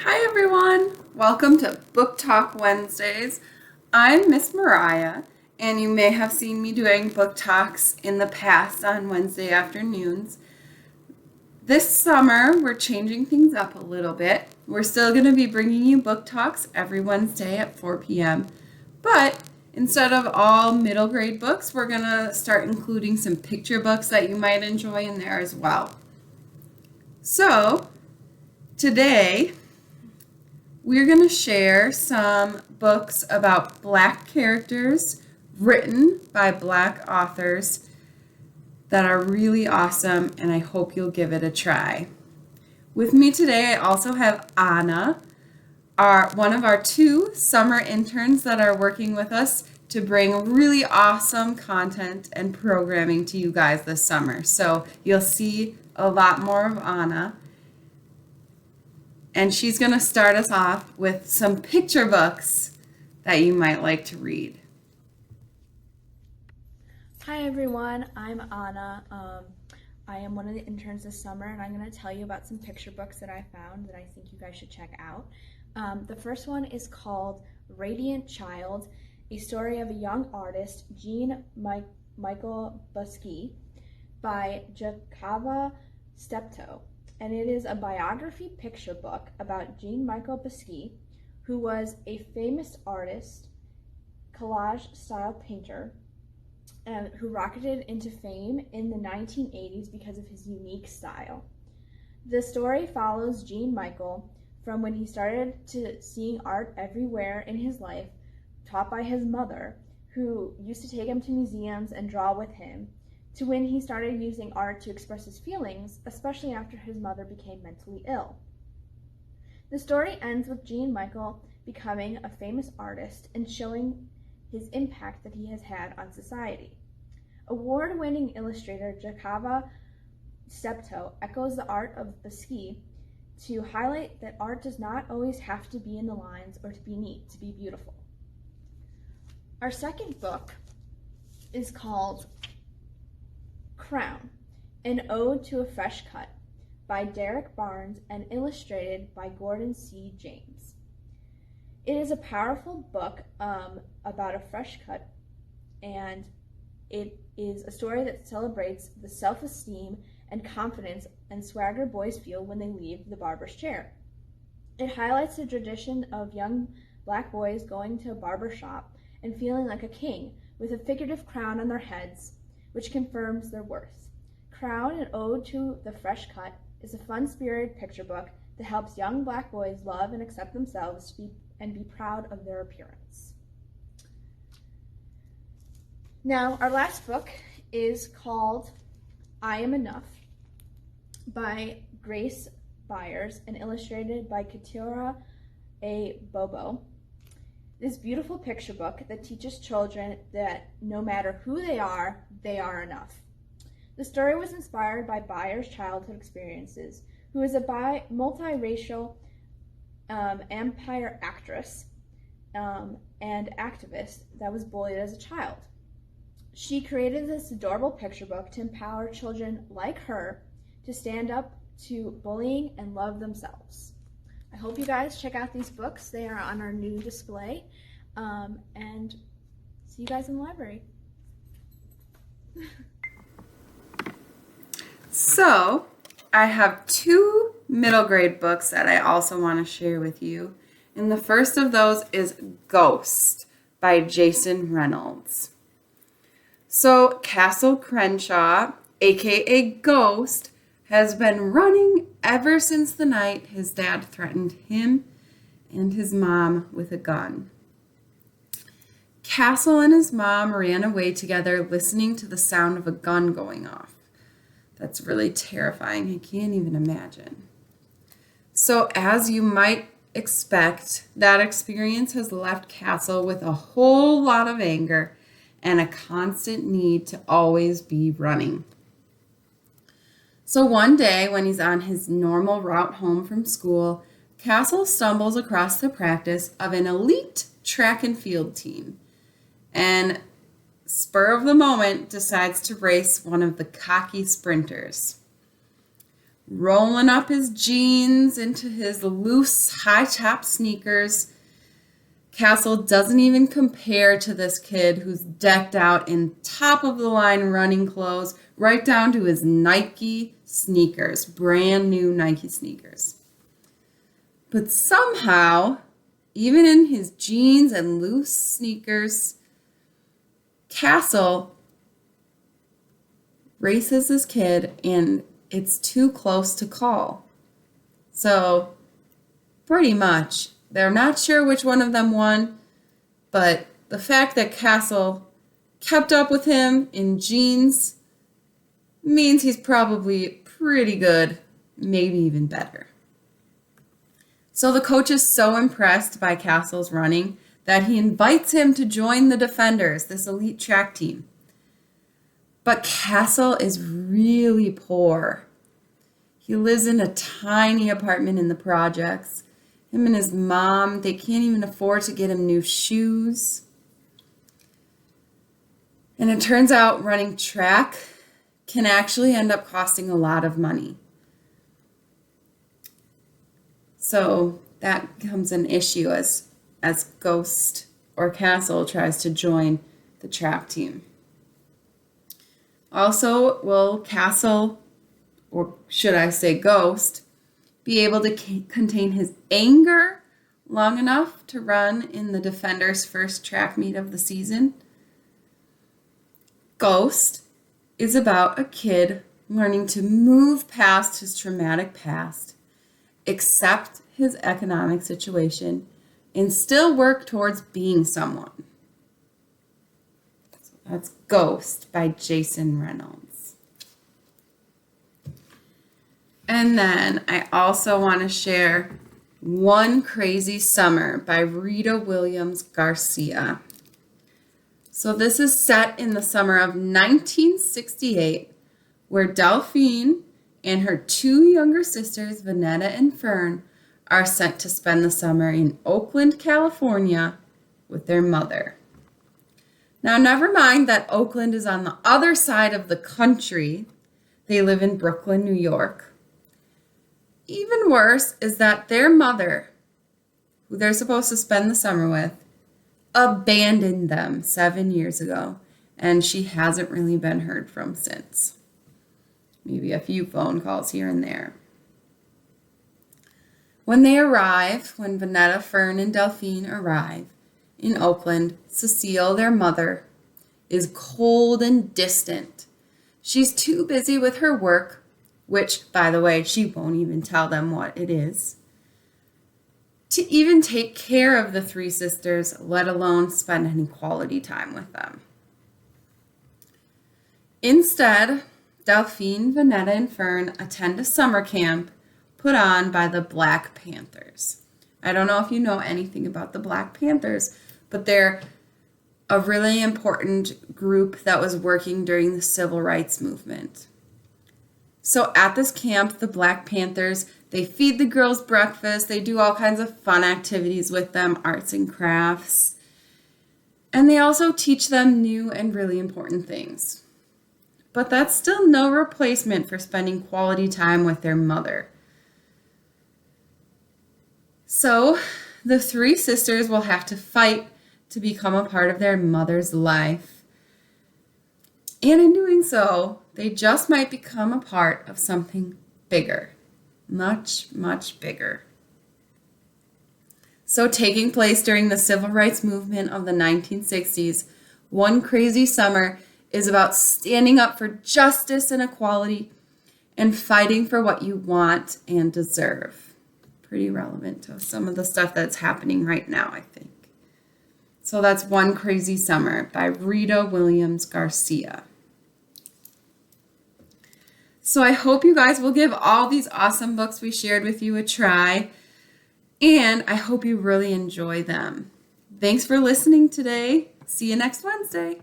Hi everyone! Welcome to Book Talk Wednesdays. I'm Miss Mariah, and you may have seen me doing book talks in the past on Wednesday afternoons. This summer, we're changing things up a little bit. We're still going to be bringing you book talks every Wednesday at 4 p.m., but instead of all middle grade books, we're going to start including some picture books that you might enjoy in there as well. So, today, we're going to share some books about Black characters written by Black authors that are really awesome, and I hope you'll give it a try. With me today, I also have Anna, one of our 2 summer interns that are working with us to bring really awesome content and programming to you guys this summer. So you'll see a lot more of Anna. And she's going to start us off with some picture books that you might like to read. Hi everyone, I'm Anna. I am one of the interns this summer, and I'm going to tell you about some picture books that I found that I think you guys should check out. The first one is called Radiant Child, a story of a young artist, Jean-Michel Basquiat, by Javaka Steptoe. And it is a biography picture book about Jean-Michel Basquiat, who was a famous artist, collage-style painter, and who rocketed into fame in the 1980s because of his unique style. The story follows Jean-Michel from when he started to seeing art everywhere in his life, taught by his mother, who used to take him to museums and draw with him, to when he started using art to express his feelings, especially after his mother became mentally ill. The story ends with Jean-Michel becoming a famous artist and showing his impact that he has had on society. Award-winning illustrator Javaka Steptoe echoes the art of Basquiat to highlight that art does not always have to be in the lines or to be neat, to be beautiful. Our second book is called Crown, an ode to a fresh cut, by Derrick Barnes and illustrated by Gordon C. James. It is a powerful book about a fresh cut, and it is a story that celebrates the self-esteem and confidence and swagger boys feel when they leave the barber's chair. It highlights the tradition of young Black boys going to a barber shop and feeling like a king with a figurative crown on their heads, which confirms their worth. Crown, an ode to the fresh cut, is a fun-spirited picture book that helps young Black boys love and accept themselves and be proud of their appearance. Now, our last book is called I Am Enough by Grace Byers and illustrated by Katura A. Bobo. This beautiful picture book that teaches children that no matter who they are enough. The story was inspired by Byers' childhood experiences, who is a multiracial empire actress and activist that was bullied as a child. She created this adorable picture book to empower children like her to stand up to bullying and love themselves. I hope you guys check out these books. They are on our new display. And see you guys in the library. So, I have 2 middle grade books that I also want to share with you. And the first of those is Ghost by Jason Reynolds. So, Castle Crenshaw, aka Ghost, has been running ever since the night his dad threatened him and his mom with a gun. Castle and his mom ran away together, listening to the sound of a gun going off. That's really terrifying. I can't even imagine. So, as you might expect, that experience has left Castle with a whole lot of anger and a constant need to always be running. So one day, when he's on his normal route home from school, Castle stumbles across the practice of an elite track and field team, and spur of the moment decides to race one of the cocky sprinters. rolling up his jeans into his loose high-top sneakers. Castle doesn't even compare to this kid who's decked out in top-of-the-line running clothes, right down to his Nike sneakers, brand new Nike sneakers. But somehow, even in his jeans and loose sneakers, Castle races this kid, and it's too close to call. So, pretty much, they're not sure which one of them won, but the fact that Castle kept up with him in jeans means he's probably pretty good, maybe even better. So the coach is so impressed by Castle's running that he invites him to join the Defenders, this elite track team. But Castle is really poor. He lives in a tiny apartment in the projects. Him and his mom, they can't even afford to get him new shoes. And it turns out running track can actually end up costing a lot of money. So that becomes an issue as Ghost or Castle tries to join the track team. Also, will Castle, or should I say Ghost, be able to contain his anger long enough to run in the Defenders' first track meet of the season? Ghost is about a kid learning to move past his traumatic past, accept his economic situation, and still work towards being someone. So that's Ghost by Jason Reynolds. And then I also want to share One Crazy Summer by Rita Williams-Garcia. So this is set in the summer of 1968, where Delphine and her two younger sisters, Vanetta and Fern, are sent to spend the summer in Oakland, California with their mother. Now, never mind that Oakland is on the other side of the country. They live in Brooklyn, New York. Even worse is that their mother, who they're supposed to spend the summer with, abandoned them 7 years ago, and she hasn't really been heard from since. Maybe a few phone calls here and there. When Vanetta, Fern, and Delphine arrive in Oakland, Cecile, their mother, is cold and distant. She's too busy with her work, which, by the way, she won't even tell them what it is, to even take care of the three sisters, let alone spend any quality time with them. Instead, Delphine, Vanetta, and Fern attend a summer camp put on by the Black Panthers. I don't know if you know anything about the Black Panthers, but they're a really important group that was working during the civil rights movement. So at this camp, the Black Panthers, they feed the girls breakfast, they do all kinds of fun activities with them, arts and crafts, and they also teach them new and really important things. But that's still no replacement for spending quality time with their mother. So the three sisters will have to fight to become a part of their mother's life. And in doing so, they just might become a part of something bigger. Much, much bigger. So taking place during the civil rights movement of the 1960s, One Crazy Summer is about standing up for justice and equality and fighting for what you want and deserve. Pretty relevant to some of the stuff that's happening right now, I think. So that's One Crazy Summer by Rita Williams-Garcia. So I hope you guys will give all these awesome books we shared with you a try, and I hope you really enjoy them. Thanks for listening today. See you next Wednesday.